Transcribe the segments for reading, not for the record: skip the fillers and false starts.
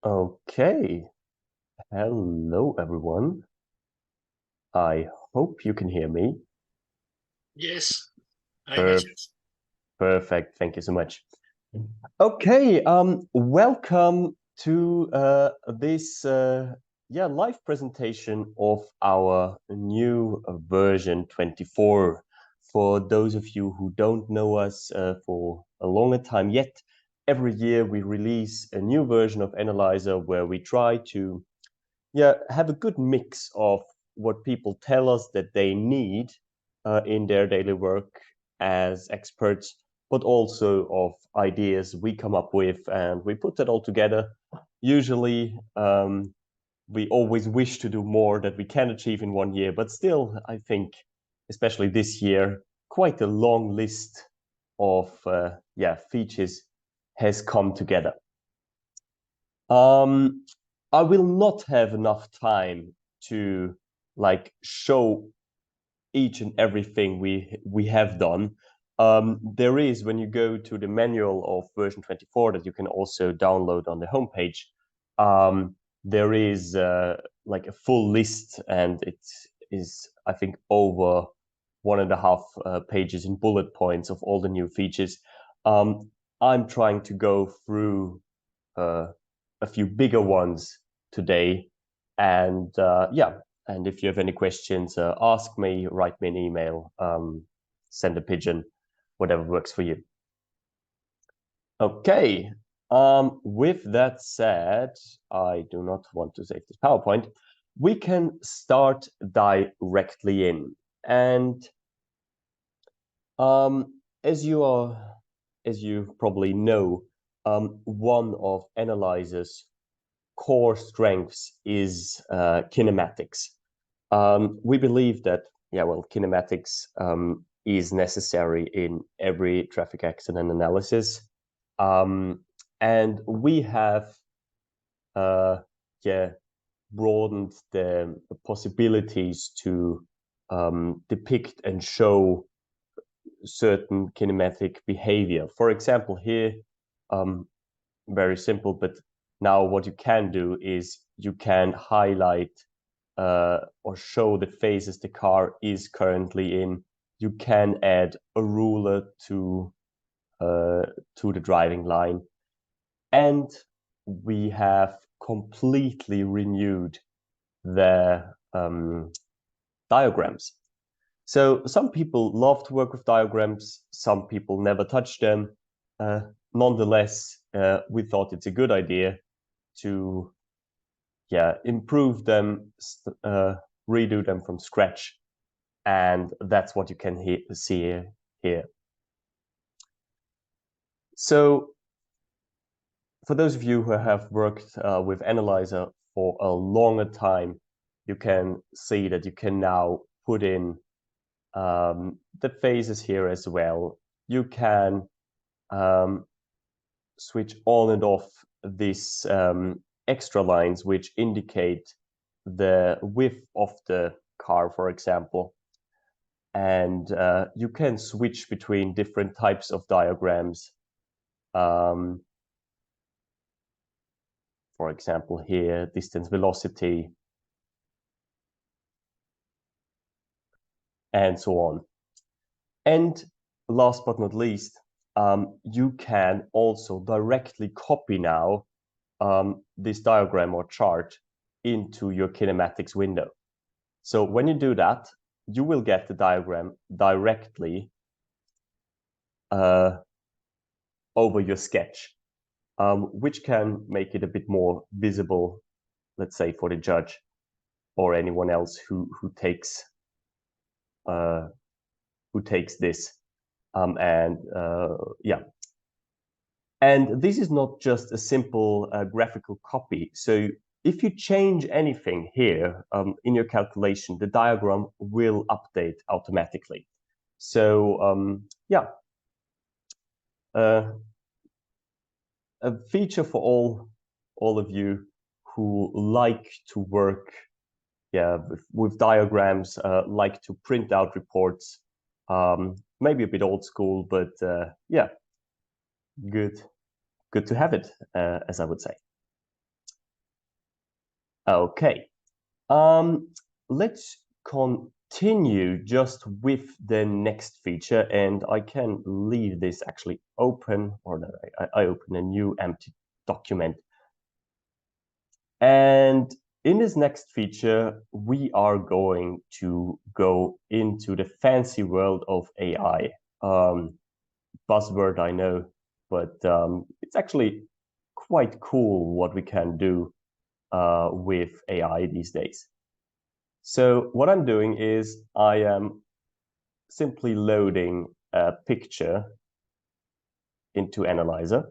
Okay, hello everyone. I hope you can hear me. Yes, hi Per Matthias. Perfect, thank you so much. Okay, welcome to this live presentation of our new version 24. For those of you who don't know us for a longer time yet, every year we release a new version of Analyzer where we try to have a good mix of what people tell us that they need in their daily work as experts, but also of ideas we come up with, and we put that all together. Usually, we always wish to do more that we can achieve in one year, but still, I think, especially this year, quite a long list of features has come together. I will not have enough time to show each and everything we have done. There is, when you go to the manual of version 24 that you can also download on the homepage, there is like a full list, and it is, I think, over 1.5 pages in bullet points of all the new features. I'm trying to go through uh, a few bigger ones today. And and if you have any questions, ask me, write me an email, send a pigeon, whatever works for you. Okay. With that said, I do not want to save this PowerPoint. We can start directly in. And as you probably know, one of Analyzer's core strengths is kinematics. We believe that, kinematics is necessary in every traffic accident analysis. And we have, uh, yeah, broadened the possibilities to depict and show certain kinematic behavior. For example, here, um, very simple, but now what you can do is you can highlight or show the phases the car is currently in. You can add a ruler to the driving line, and we have completely renewed the diagrams. So some people love to work with diagrams, some people never touch them. Uh, Nonetheless, we thought it's a good idea to improve them, redo them from scratch, and that's what you can see here. So for those of you who have worked with Analyzer for a longer time, you can see that you can now put in the phases here as well. You can switch on and off these extra lines which indicate the width of the car, for example. And you can switch between different types of diagrams. For example, here, distance velocity, and so on. And last but not least, you can also directly copy now this diagram or chart into your kinematics window. So when you do that, you will get the diagram directly over your sketch, which can make it a bit more visible, let's say, for the judge or anyone else who takes this. And and this is not just a simple graphical copy. So if you change anything here in your calculation, the diagram will update automatically. So a feature for all of you who like to work with diagrams, like to print out reports, maybe a bit old school, but good to have it, as I would say. Okay. Let's continue just with the next feature, and I can leave this actually open, or no, I open a new empty document. And in this next feature, we are going to go into the fancy world of AI. Buzzword, I know, but it's actually quite cool what we can do with AI these days. So what I'm doing is I am simply loading a picture into Analyzer.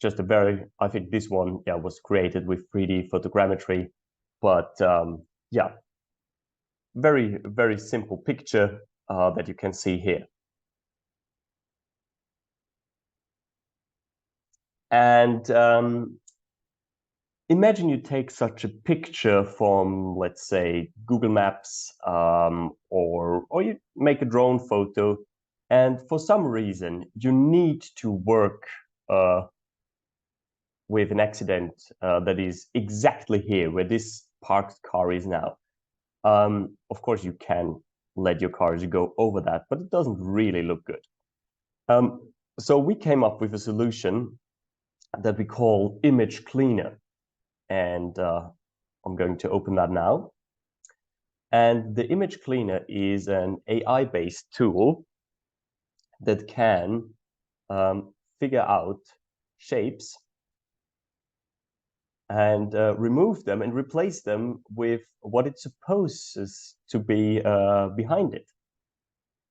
Just a very, I think this one, yeah, was created with 3D photogrammetry, but yeah, very, very simple picture that you can see here. And imagine you take such a picture from, let's say, Google Maps, or you make a drone photo, and for some reason you need to work with an accident that is exactly here where this parked car is now. Of course, you can let your cars go over that, but it doesn't really look good. So we came up with a solution that we call Image Cleaner. And I'm going to open that now. And the Image Cleaner is an AI-based tool that can figure out shapes and remove them and replace them with what it supposes to be behind it.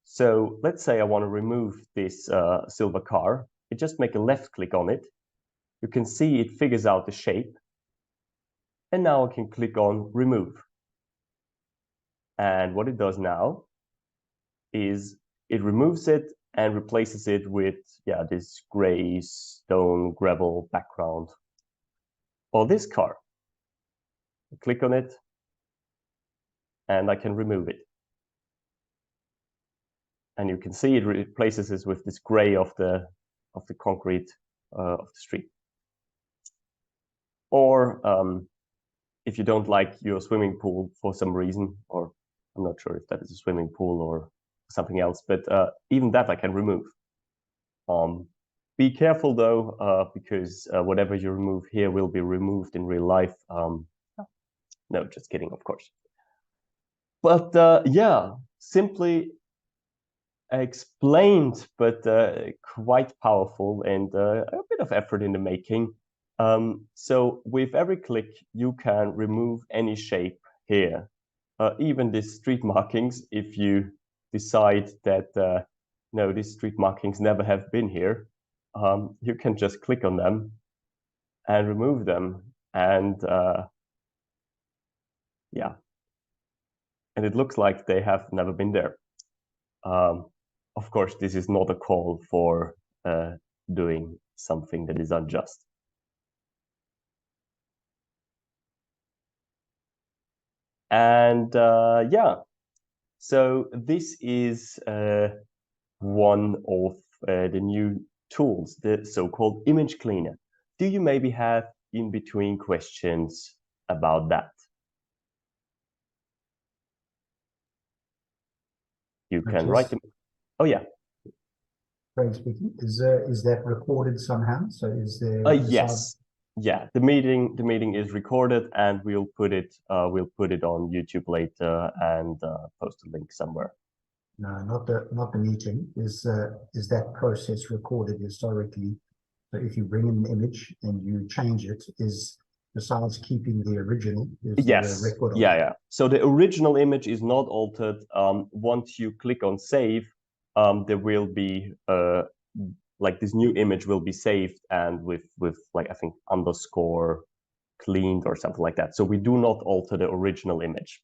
So let's say I want to remove this silver car. I just make a left click on it. You can see it figures out the shape. And now I can click on remove. And what it does now is it removes it and replaces it with, yeah, this gray stone gravel background. Or this car. I click on it and I can remove it. And you can see it replaces it with this gray of the concrete of the street. Or if you don't like your swimming pool for some reason, or I'm not sure if that is a swimming pool or something else, but even that I can remove. Be careful though, because whatever you remove here will be removed in real life. No, just kidding, of course. But yeah, simply explained, but quite powerful and a bit of effort in the making. So with every click, you can remove any shape here, even the street markings, if you decide that, no, these street markings never have been here, you can just click on them and remove them. And yeah, and it looks like they have never been there. Of course, this is not a call for doing something that is unjust. And yeah, so this is one of the new tools, the so-called Image Cleaner. Do you maybe have in between questions about that? You can write them. Oh yeah. Craig speaking. Is that recorded somehow? So is there? Yes. Yeah, the meeting is recorded, and we'll put it on YouTube later and post a link somewhere. No, not the meeting. Is that process recorded historically? So if you bring in an image and you change it, is besides keeping the original, is Yes. there a record of Yeah, it? yeah. So the original image is not altered. Once you click on save, there will be like this new image will be saved and with like I think underscore cleaned or something like that. So we do not alter the original image.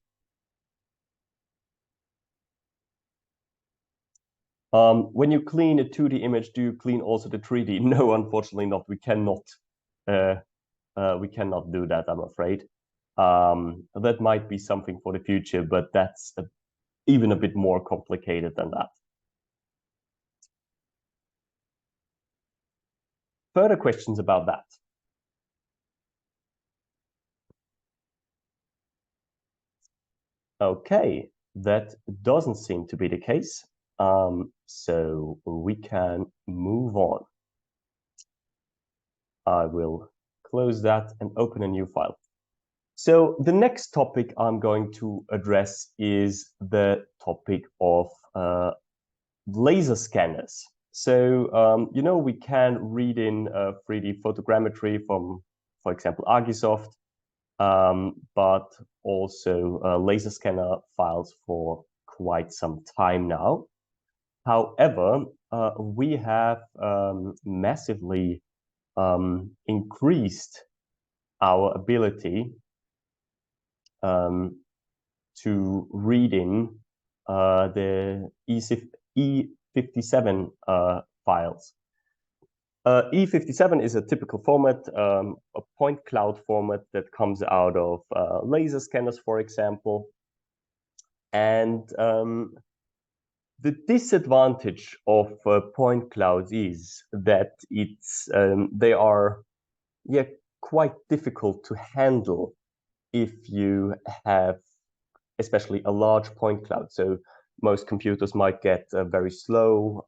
When you clean a 2D image, do you clean also the 3D? No, unfortunately not. We cannot do that, I'm afraid. That might be something for the future, but that's even a bit more complicated than that. Further questions about that? Okay, that doesn't seem to be the case. So we can move on. I will close that and open a new file. So the next topic I'm going to address is the topic of laser scanners. So, you know, we can read in 3D photogrammetry from, for example, Argisoft, but also laser scanner files for quite some time now. However, we have massively increased our ability to read in the E57 files. E57 is a typical format, a point cloud format that comes out of laser scanners, for example. And the disadvantage of point clouds is that they are quite difficult to handle if you have especially a large point cloud. So most computers might get very slow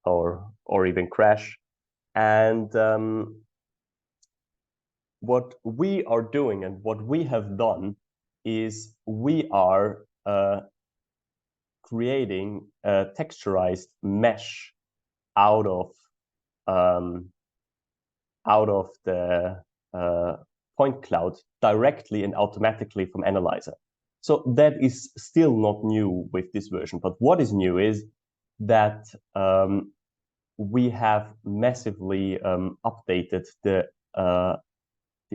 or even crash. And what we are doing and what we have done is we are creating a texturized mesh out of the point cloud directly and automatically from Analyzer. So that is still not new with this version. But what is new is that we have massively updated the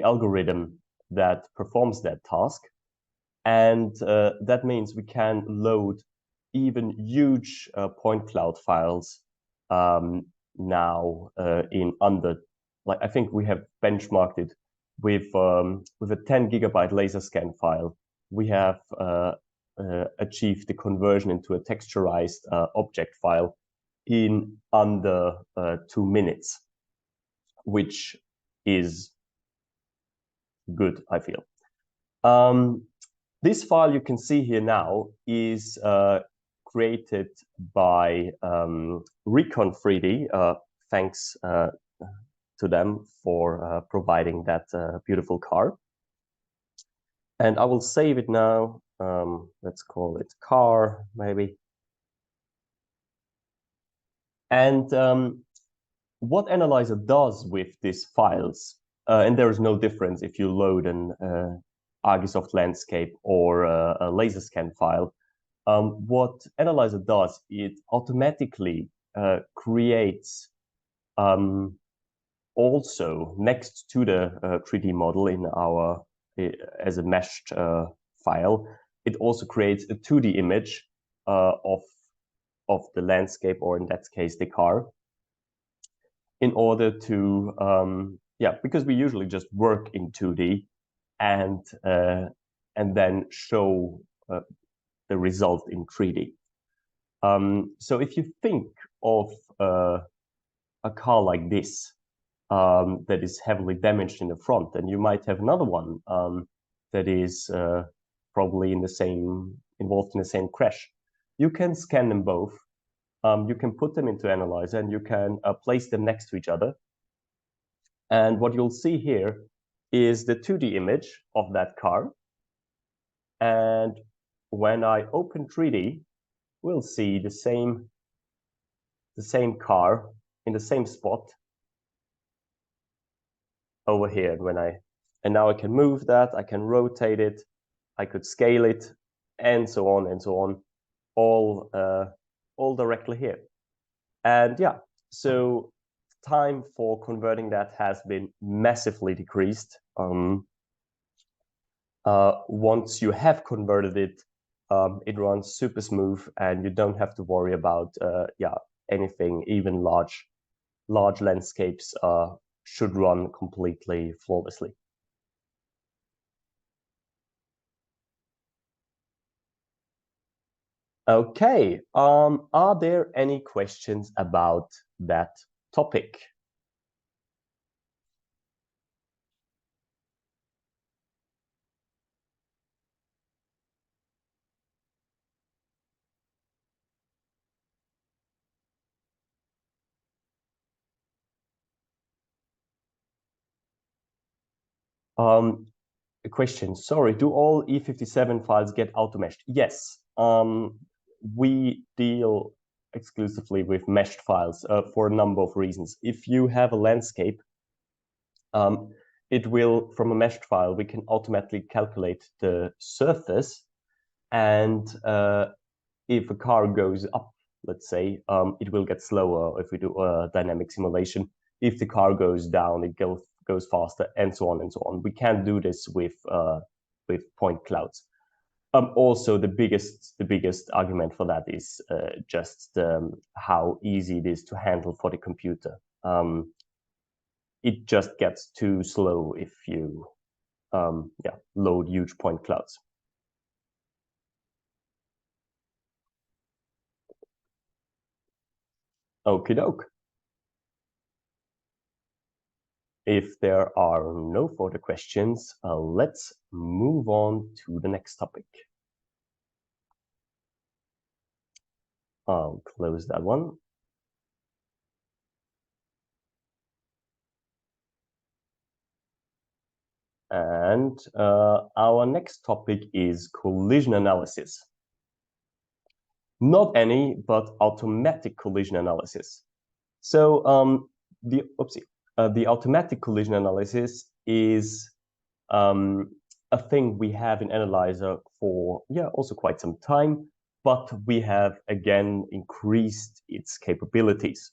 algorithm that performs that task. And that means we can load even huge point cloud files now in under, like I think we have benchmarked it with a 10 gigabyte laser scan file. We have achieved the conversion into a texturized object file in under 2 minutes, which is good, I feel. This file you can see here now is created by Recon 3D. Thanks to them for providing that beautiful car. And I will save it now. Let's call it car, maybe. And what Analyzer does with these files, and there is no difference if you load an Argisoft landscape or a laser scan file. What Analyzer does, it automatically creates also next to the 3D model in our as a meshed file, it also creates a 2D image of the landscape, or in that case, the car, in order to because we usually just work in 2D and then show the result in 3D. So if you think of a car like this that is heavily damaged in the front, and you might have another one that is probably involved in the same crash, you can scan them both. You can put them into Analyzer and you can place them next to each other. And what you'll see here is the 2D image of that car. And when I open 3D, we'll see the same car in the same spot over here. And now I can move that, I can rotate it, I could scale it, and so on, all directly here. And yeah, so time for converting that has been massively decreased. Once you have converted it, it runs super smooth, and you don't have to worry about anything. Even large landscapes should run completely flawlessly. Okay, are there any questions about that topic? A question. Sorry, do all E57 files get auto-meshed? Yes. We deal exclusively with meshed files for a number of reasons. If you have a landscape, it will, from a meshed file, we can automatically calculate the surface, and if a car goes up, let's say, it will get slower if we do a dynamic simulation. If the car goes down, it goes faster, and so on and so on. We can't do this with point clouds. Also, the biggest argument for that is just how easy it is to handle for the computer. It just gets too slow if you load huge point clouds. Okie doke. If there are no further questions, let's move on to the next topic. I'll close that one. And our next topic is collision analysis. Not any, but automatic collision analysis. So the automatic collision analysis is a thing we have in Analyzer for also quite some time, but we have again increased its capabilities.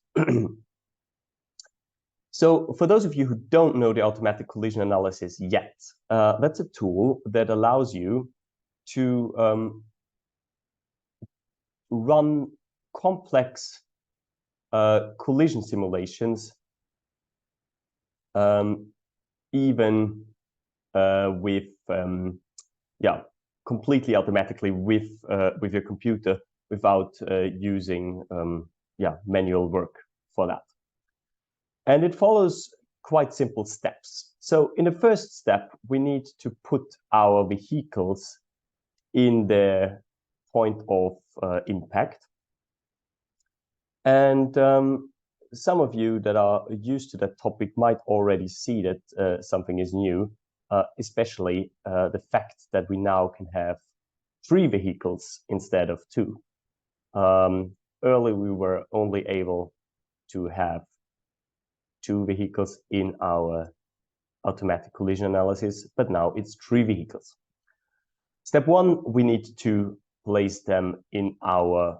So for those of you who don't know the automatic collision analysis yet, that's a tool that allows you to run complex collision simulations even with completely automatically with your computer without using manual work for that. And it follows quite simple steps. So in the first step, we need to put our vehicles in the point of impact. And some of you that are used to that topic might already see that something is new, especially the fact that we now can have 3 vehicles instead of 2. Earlier, we were only able to have 2 vehicles in our automatic collision analysis, but now it's 3 vehicles. Step 1, we need to place them in our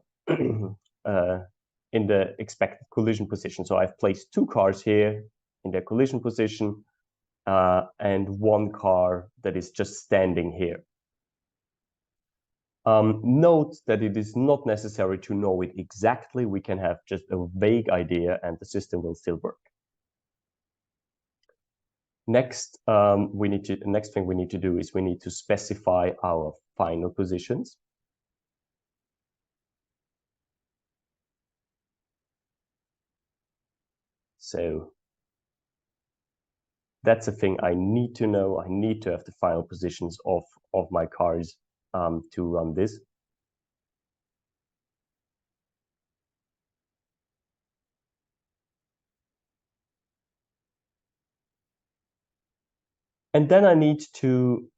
in the expected collision position. So I've placed 2 cars here in their collision position and 1 car that is just standing here. Note that it is not necessary to know it exactly. We can have just a vague idea and the system will still work. Next, next thing we need to do is we need to specify our final positions. So that's a thing I need to know. I need to have the final positions of my cars to run this. And then I need to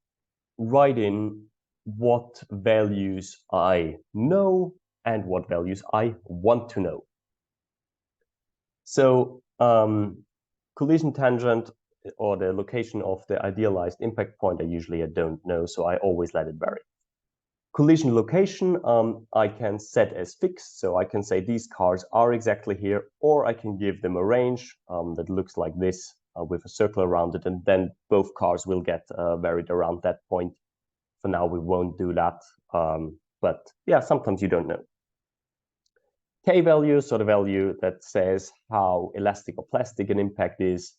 write in what values I know and what values I want to know. So collision tangent or the location of the idealized impact point, I don't know, so I always let it vary. Collision location, I can set as fixed, so I can say these cars are exactly here, or I can give them a range that looks like this with a circle around it, and then both cars will get varied around that point. For now, we won't do that, but yeah, sometimes you don't know. K value, so the value that says how elastic or plastic an impact is,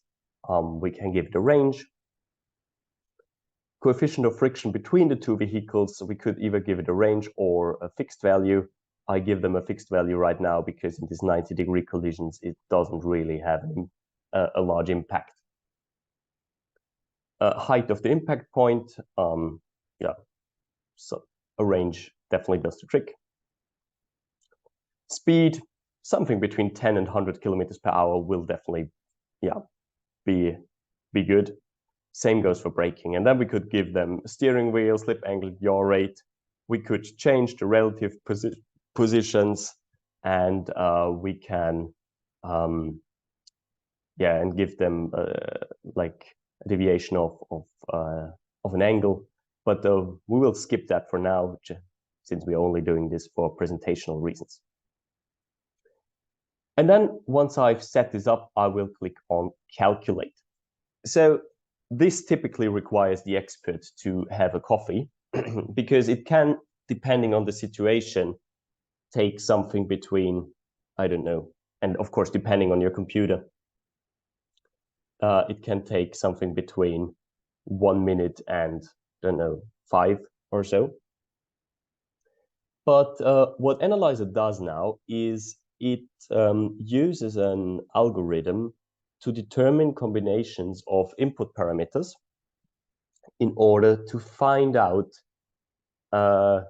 we can give it a range. Coefficient of friction between the 2 vehicles, so we could either give it a range or a fixed value. I give them a fixed value right now because in these 90-degree collisions, it doesn't really have a large impact. Height of the impact point, so a range definitely does the trick. Speed, something between 10 and 100 kilometers per hour will definitely, be good. same goes for braking. And then we could give them steering wheel, slip angle, yaw rate. We could change the relative positions, and we can, yeah, and give them like a deviation of an angle. But we will skip that for now, since we're only doing this for presentational reasons. And then once I've set this up, I will click on calculate. So this typically requires the expert to have a coffee because it can, depending on the situation, take something between, I don't know, and of course, depending on your computer, it can take something between 1 minute and, I don't know, 5 or so. But what Analyzer does now is it uses an algorithm to determine combinations of input parameters in order to find out a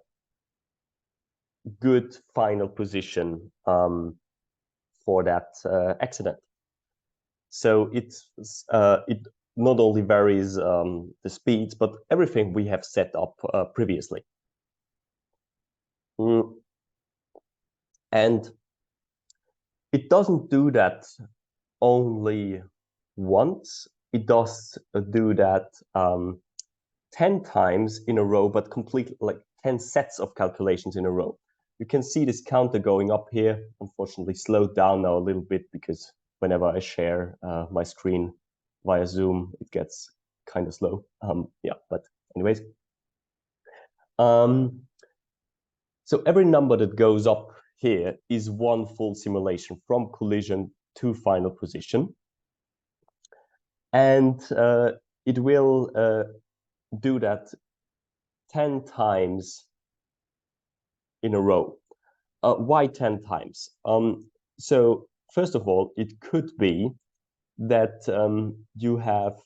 good final position for that accident. So it not only varies the speeds, but everything we have set up previously. And it doesn't do that only once. It does do that 10 times in a row, but completely, like 10 sets of calculations in a row. You can see this counter going up here. Unfortunately, slowed down now a little bit because whenever I share my screen via Zoom, it gets kind of slow. Yeah, but anyways. So every number that goes up here is one full simulation from collision to final position. And it will do that 10 times in a row. Why 10 times? So first of all, it could be that you have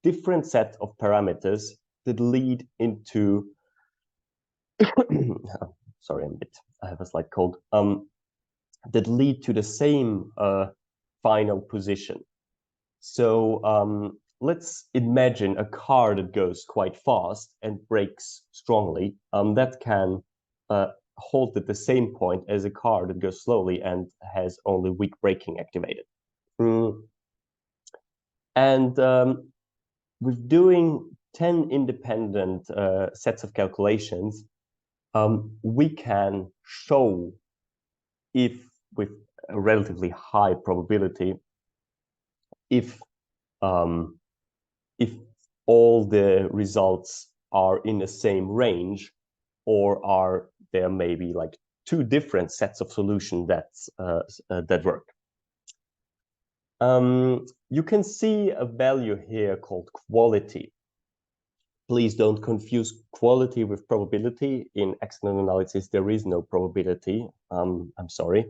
different set of parameters that lead into sorry, I have a slight cold, that lead to the same final position. So let's imagine a car that goes quite fast and brakes strongly. That can halt at the same point as a car that goes slowly and has only weak braking activated. And with doing 10 independent sets of calculations, we can show if, with a relatively high probability, if all the results are in the same range, or are there maybe like 2 different sets of solutions that work. You can see a value here called quality. Please don't confuse quality with probability. In accident analysis, there is no probability. I'm sorry,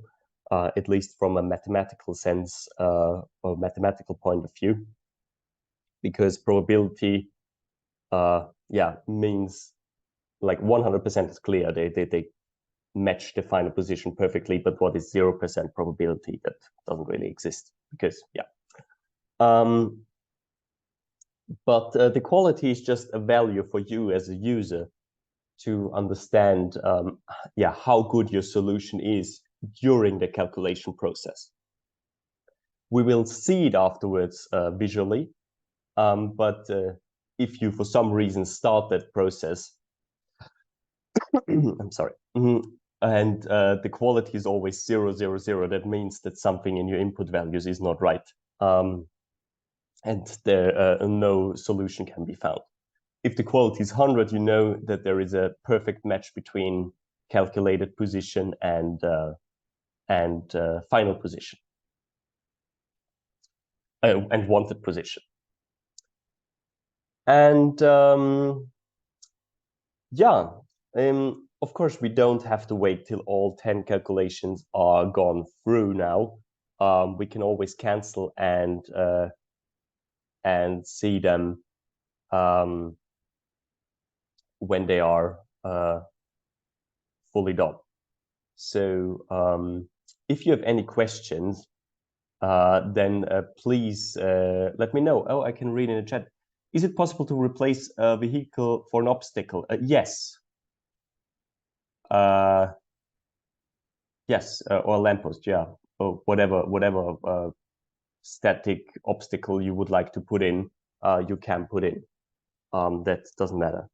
at least from a mathematical sense or mathematical point of view, because probability, means like 100% is clear. They match the final position perfectly, but what is 0% probability? That doesn't really exist because, but the quality is just a value for you as a user to understand, how good your solution is during the calculation process. We will see it afterwards visually, but if you, for some reason, start that process, I'm sorry, and the quality is always 0, 0, 0, that means that something in your input values is not right. And there no solution can be found. If the quality is 100, you know that there is a perfect match between calculated position and final position and wanted position. And of course, we don't have to wait till all 10 calculations are gone through now. We can always cancel and see them when they are fully done. So if you have any questions, then please let me know. Oh, I can read in the chat. Is it possible to replace a vehicle for an obstacle? Yes. Yes, or a lamppost, yeah, or whatever static obstacle you would like to put in, you can put in. That doesn't matter.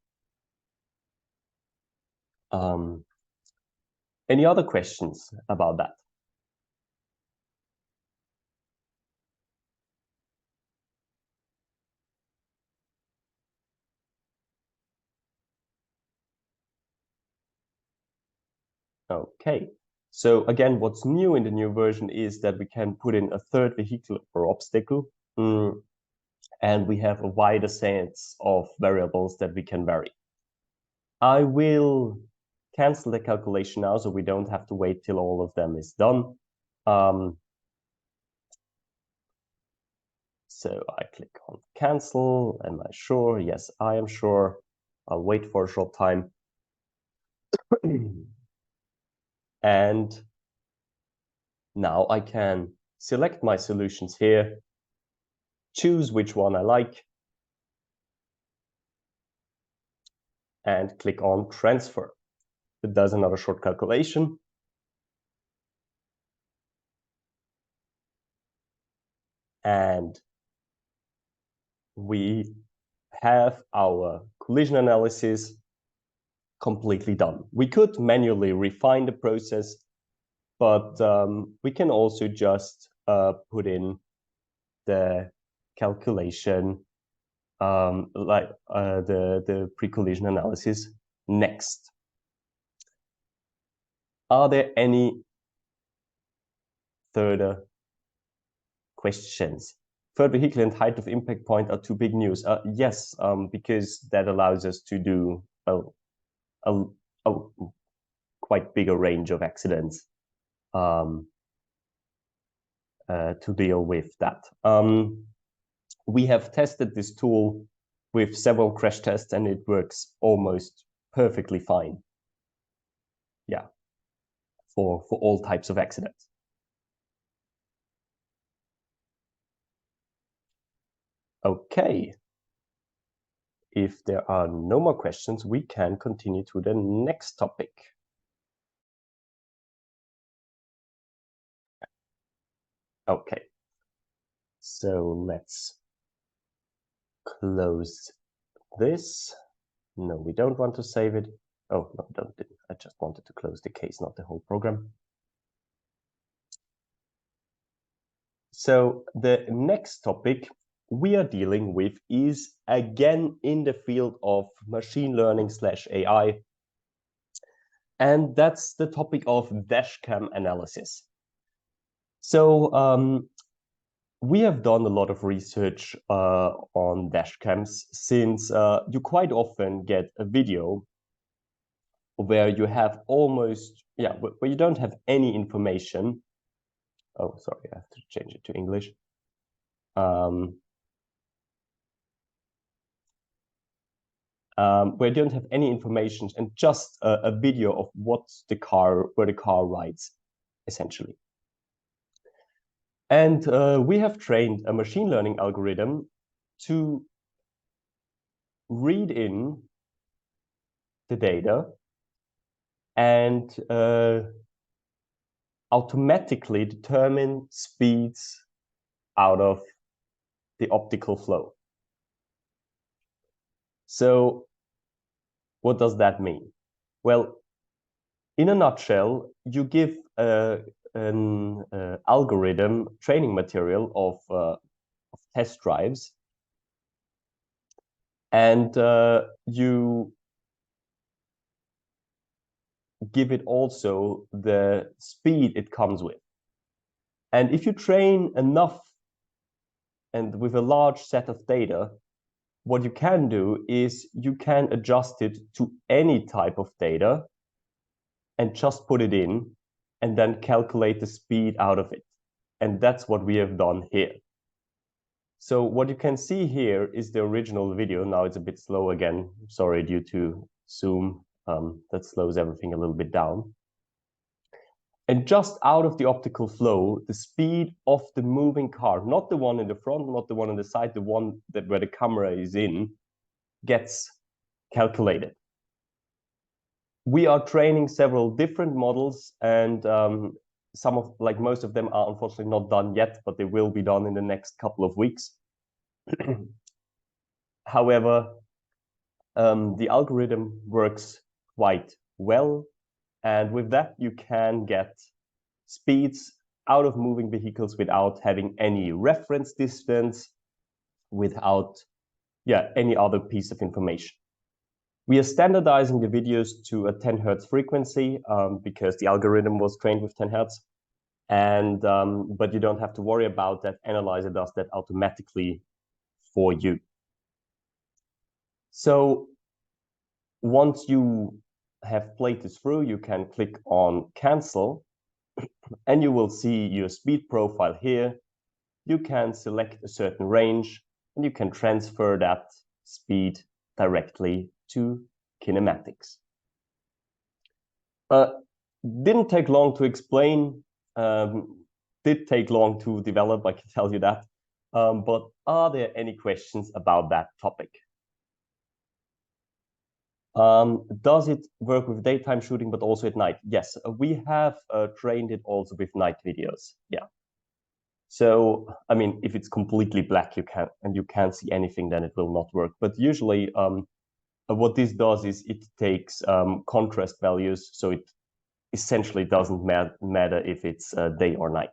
Any other questions about that? Okay, so again, what's new in the new version is that we can put in a third vehicle or obstacle, and we have a wider sense of variables that we can vary. I will cancel the calculation now, so we don't have to wait till all of them is done. So I click on cancel. Am I sure? Yes, I am sure. I'll wait for a short time. And now I can select my solutions here, choose which one I like, and click on transfer. It does another short calculation. And we have our collision analysis completely done. We could manually refine the process, but we can also just put in the calculation, like the pre-collision analysis next. Are there any further questions? Third vehicle and height of impact point are two big news. Yes, because that allows us to do a quite bigger range of accidents to deal with that. We have tested this tool with several crash tests and it works almost perfectly fine. Yeah, for all types of accidents. Okay. If there are no more questions, we can continue to the next topic. Okay. So let's close this. No, we don't want to save it. Oh, no, don't. I just wanted to close the case, not the whole program. So the next topic we are dealing with is again in the field of machine learning / AI. And that's the topic of dashcam analysis. So we have done a lot of research on dashcams since you quite often get a video where you have almost, where you don't have any information. Oh, sorry, I have to change it to English. Where you don't have any information and just a video of where the car rides, essentially. And we have trained a machine learning algorithm to read in the data and automatically determine speeds out of the optical flow. So what does that mean? Well, in a nutshell, you give an algorithm training material of test drives, and you give it also the speed it comes with. And if you train enough and with a large set of data, what you can do is you can adjust it to any type of data and just put it in and then calculate the speed out of it. And that's what we have done here. So what you can see here is the original video. Now it's a bit slow again. Sorry, due to Zoom, that slows everything a little bit down. And just out of the optical flow, the speed of the moving car, not the one in the front, not the one on the side, the one that where the camera is in, gets calculated. We are training several different models, and most of them are unfortunately not done yet, but they will be done in the next couple of weeks. However, the algorithm works quite well, and with that you can get speeds out of moving vehicles without having any reference distance, without any other piece of information. We are standardizing the videos to a 10 Hertz frequency because the algorithm was trained with 10 Hertz. And but you don't have to worry about that. Analyzer does that automatically for you. So once you have played this through, you can click on cancel and you will see your speed profile here. You can select a certain range and you can transfer that speed directly to Kinematics. Didn't take long to explain, did take long to develop, I can tell you that. But are there any questions about that topic? Does it work with daytime shooting, but also at night? Yes, we have trained it also with night videos. Yeah. So, I mean, if it's completely black, you can't see anything, then it will not work. But usually, what this does is it takes contrast values, so it essentially doesn't matter if it's day or night.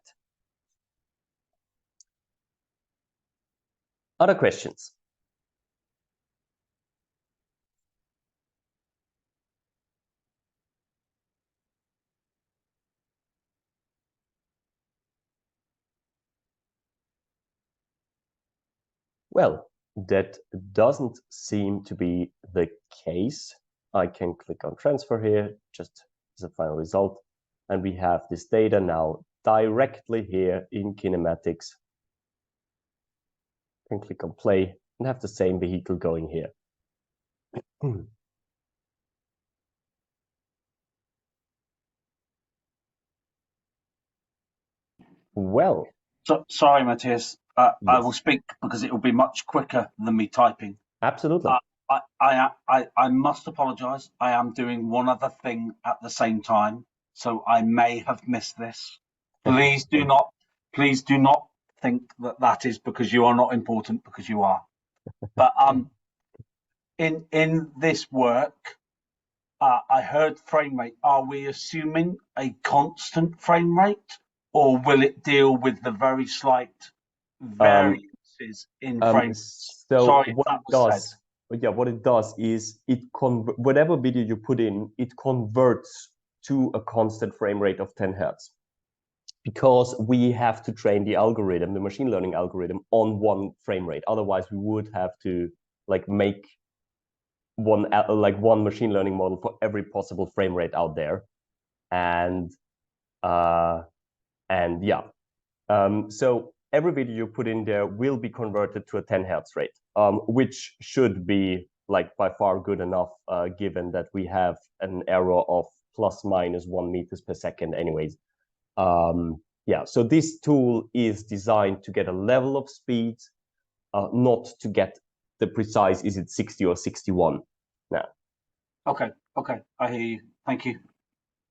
Other questions? Well, that doesn't seem to be the case. I can click on transfer here, just as a final result. And we have this data now directly here in Kinematics. Can click on play and have the same vehicle going here. Well. So, sorry, Matthias. Yes. I will speak because it will be much quicker than me typing. Absolutely. I must apologise. I am doing one other thing at the same time, so I may have missed this. Please do not think that is because you are not important, because you are. But in this work, I heard frame rate. Are we assuming a constant frame rate, or will it deal with the very slight variances in frame? So sorry, what it does, what it does is whatever video you put in, it converts to a constant frame rate of 10 Hertz. Because we have to train the algorithm, the machine learning algorithm, on one frame rate. Otherwise, we would have to make one machine learning model for every possible frame rate out there, and yeah. So every video you put in there will be converted to a 10 Hertz rate, which should be by far good enough, given that we have an error of ±1 meters per second anyways. Yeah, so this tool is designed to get a level of speed, not to get the precise, is it 60 or 61 now? Okay, I hear you. Thank you.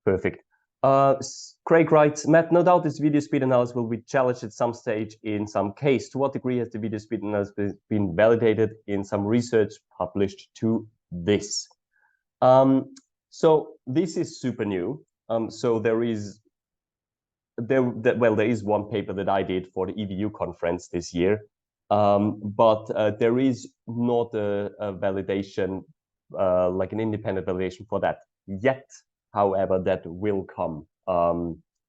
Perfect. Craig writes, Matt, no doubt this video speed analysis will be challenged at some stage in some case. To what degree has the video speed analysis been validated in some research published to this? So this is super new. So there is one paper that I did for the EVU conference this year, but there is not a validation, like an independent validation for that yet. However, that will come.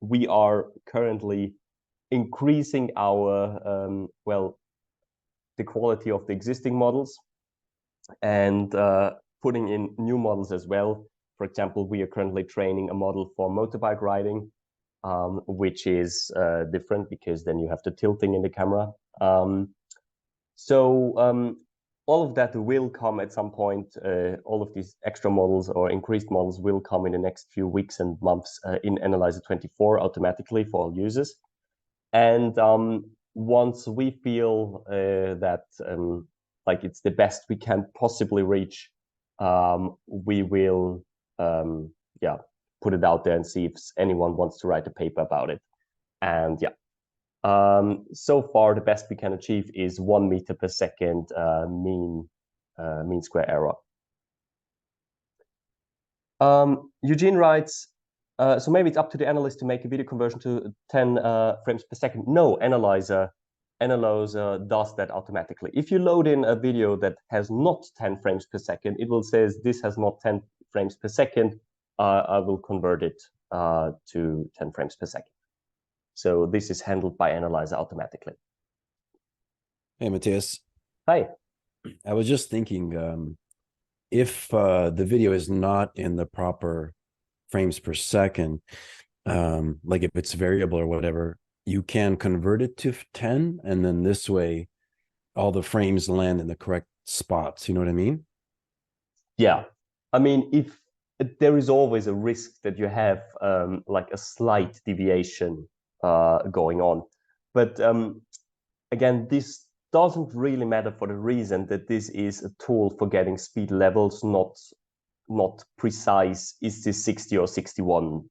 We are currently increasing our, the quality of the existing models and putting in new models as well. For example, we are currently training a model for motorbike riding, which is different because then you have the tilting in the camera. So all of that will come at some point. All of these extra models or increased models will come in the next few weeks and months in Analyzer 24 automatically for all users. And once we feel that like it's the best we can possibly reach, we will yeah, put it out there and see if anyone wants to write a paper about it. And yeah, so far the best we can achieve is 1 meter per second mean square error. Eugene writes, so maybe it's up to the analyst to make a video conversion to 10 frames per second. No, Analyzer does that automatically. If you load in a video that has not 10 frames per second, it will say this has not 10 frames per second. I will convert it to 10 frames per second. So this is handled by Analyzer automatically. Hey, Matthias. Hi. I was just thinking, if the video is not in the proper frames per second, like if it's variable or whatever, you can convert it to 10, and then this way all the frames land in the correct spots. You know what I mean? Yeah. I mean, if there is always a risk that you have like a slight deviation going on. But again, this doesn't really matter for the reason that this is a tool for getting speed levels, not precise, is this 60 or 61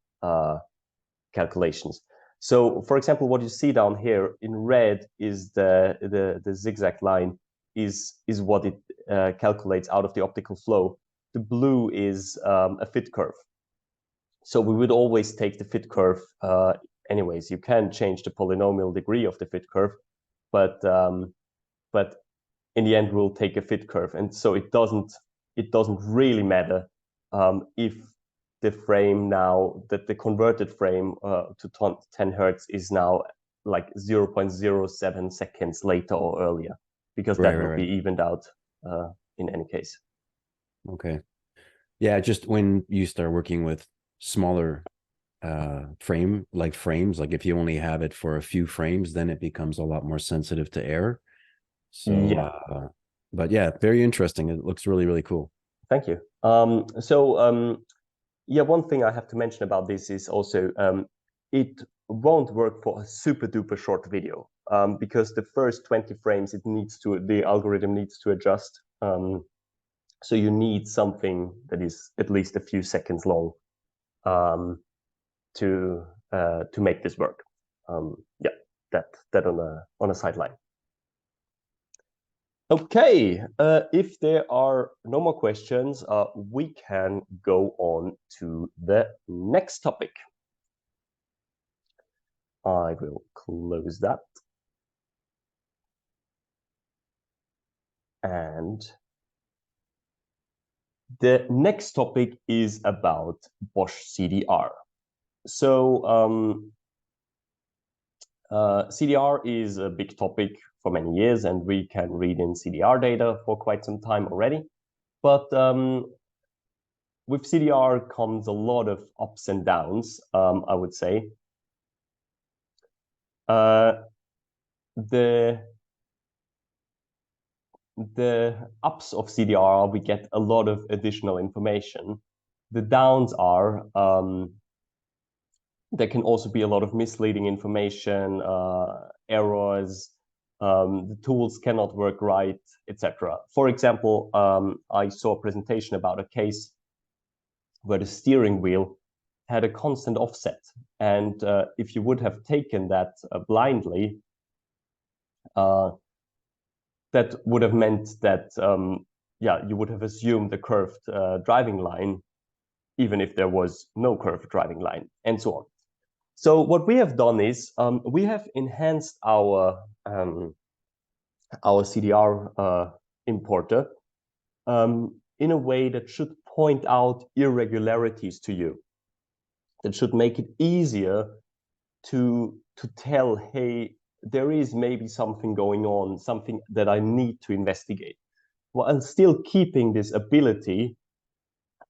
calculations. So for example, what you see down here in red is the zigzag line is what it calculates out of the optical flow. The blue is a fit curve. So we would always take the fit curve. Anyways, you can change the polynomial degree of the fit curve, but in the end we'll take a fit curve, and so it doesn't really matter if the frame now, that the converted frame to 10 hertz is now like 0.07 seconds later or earlier, because that will be evened out in any case. Okay. Yeah, just when you start working with smaller frames, like if you only have it for a few frames, then it becomes a lot more sensitive to error. So yeah. But yeah, very interesting. It looks really, really cool. Thank you. Yeah, one thing I have to mention about this is also it won't work for a super duper short video because the first 20 frames the algorithm needs to adjust. So you need something that is at least a few seconds long to make this work. Yeah, that on a sideline. Okay, if there are no more questions, we can go on to the next topic. I will close that. And the next topic is about Bosch CDR. So CDR is a big topic for many years, and we can read in CDR data for quite some time already. But with CDR comes a lot of ups and downs, I would say. The ups of CDR, we get a lot of additional information. The downs are there can also be a lot of misleading information, errors, the tools cannot work right, etc. For example, I saw a presentation about a case where the steering wheel had a constant offset, and if you would have taken that blindly, that would have meant that yeah, you would have assumed a curved driving line, even if there was no curved driving line, and so on. So what we have done is we have enhanced our CDR importer in a way that should point out irregularities to you, that should make it easier to tell, hey, there is maybe something going on, something that I need to investigate, while still keeping this ability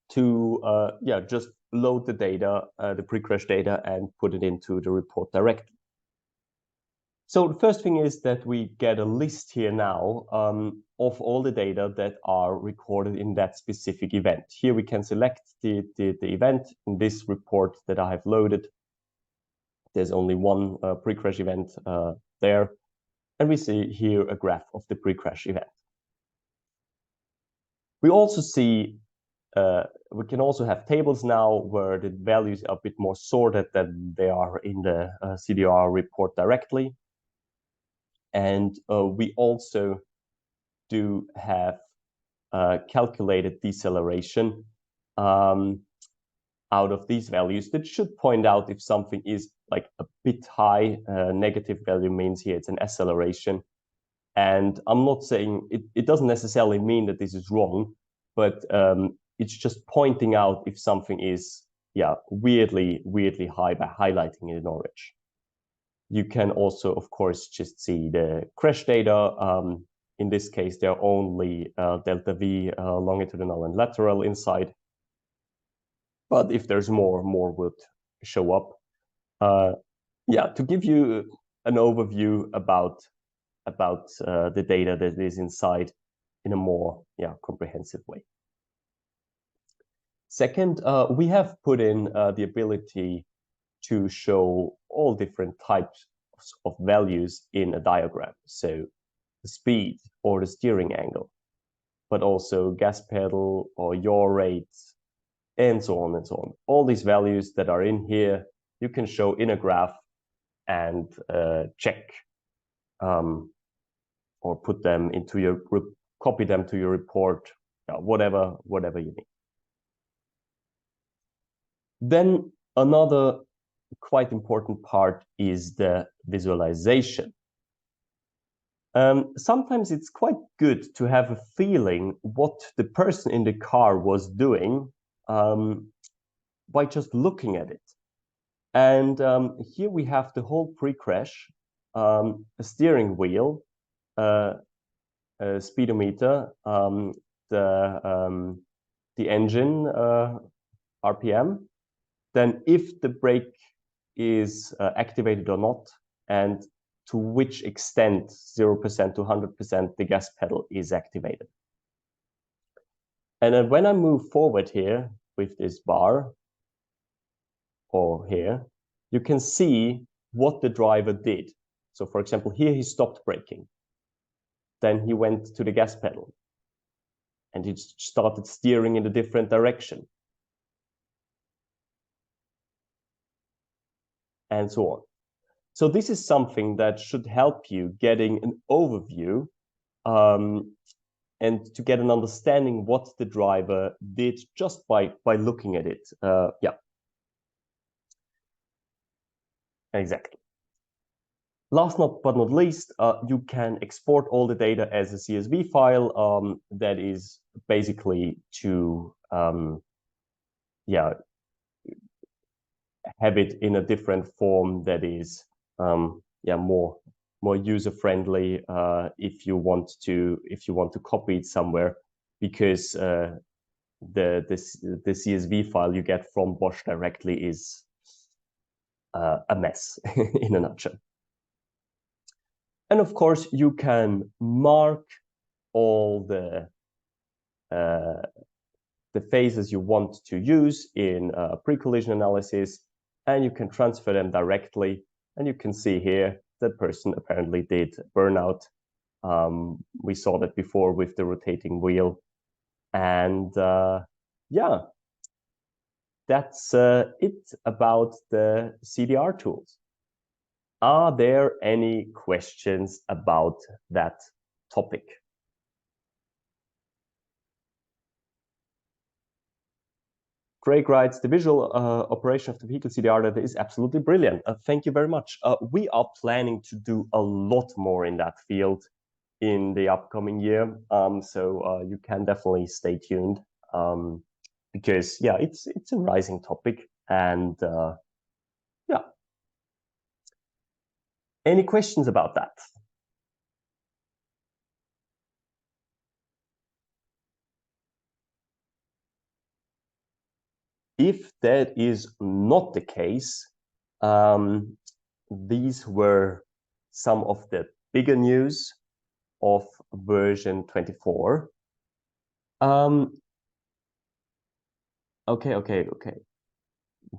to yeah, just load the data, the pre-crash data, and put it into the report directly. So the first thing is that we get a list here now of all the data that are recorded in that specific event. Here we can select the event in this report that I have loaded. There's only one pre-crash event there. And we see here a graph of the pre-crash event. We also see, we can also have tables now where the values are a bit more sorted than they are in the CDR report directly. And we also do have calculated deceleration out of these values that should point out if something is like a bit high. Negative value means here it's an acceleration. And I'm not saying it doesn't necessarily mean that this is wrong, but it's just pointing out if something is, yeah, weirdly high by highlighting it in orange. You can also, of course, just see the crash data. In this case, there are only delta V longitudinal and lateral inside. But if there's more would show up. Yeah, to give you an overview about the data that is inside in a more comprehensive way. Second, we have put in the ability to show all different types of values in a diagram. So the speed or the steering angle, but also gas pedal or yaw rate, and so on and so on. All these values that are in here, you can show in a graph and check or put them into your, copy them to your report, whatever you need. Then another quite important part is the visualization. Sometimes it's quite good to have a feeling what the person in the car was doing by just looking at it. And here we have the whole pre-crash, a steering wheel, a speedometer, the engine RPM, then if the brake is activated or not, and to which extent 0% to 100% the gas pedal is activated. And then when I move forward here with this bar, or here, you can see what the driver did. So for example, here he stopped braking. Then he went to the gas pedal and he started steering in a different direction. And so on. So this is something that should help you getting an overview and to get an understanding what the driver did just by looking at it. Yeah, exactly. Last but not least, you can export all the data as a CSV file. That is basically to have it in a different form that is more user friendly if you want to copy it somewhere, because the CSV file you get from Bosch directly is a mess in a nutshell. And of course, you can mark all the phases you want to use in pre-collision analysis, and you can transfer them directly. And you can see here that person apparently did burnout. We saw that before with the rotating wheel. And yeah, that's it about the CDR tools. Are there any questions about that topic? Craig writes, the visual operation of the vehicle CDR data is absolutely brilliant. Thank you very much. We are planning to do a lot more in that field in the upcoming year. So you can definitely stay tuned because yeah, it's a rising topic. And yeah. Any questions about that? If that is not the case, these were some of the bigger news of version 24. Okay.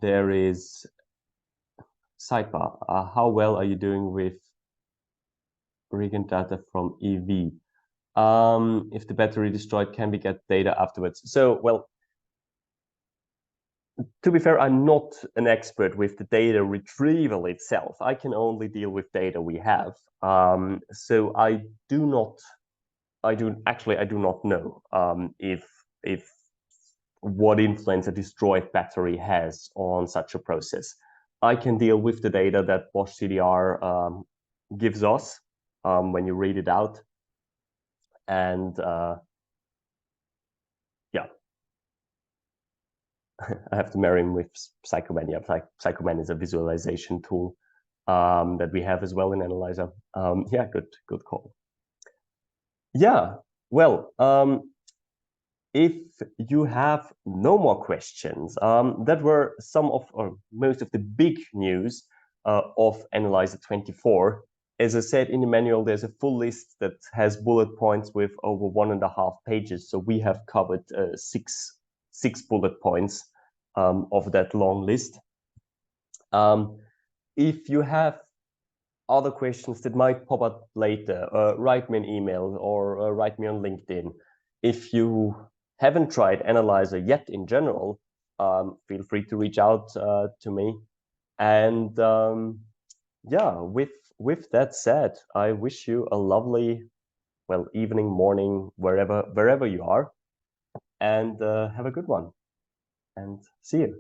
There is sidebar. How well are you doing with recent data from EV? If the battery destroyed, can we get data afterwards? So, well, to be fair, I'm not an expert with the data retrieval itself. I can only deal with data we have. So I do not know if what influence a destroyed battery has on such a process. I can deal with the data that Bosch CDR gives us when you read it out. And yeah, I have to marry him with Psychoman. Yeah, Psychoman is a visualization tool that we have as well in Analyzer. Yeah, good call. Yeah, well, if you have no more questions, that were some of, or most of the big news of Analyzer 24. As I said in the manual, there's a full list that has bullet points with over 1.5 pages. So we have covered six bullet points of that long list. If you have other questions that might pop up later, write me an email or write me on LinkedIn. If you haven't tried Analyzer yet in general, feel free to reach out to me. And yeah, with that said, I wish you a lovely, well, evening, morning, wherever you are, and have a good one. And see you.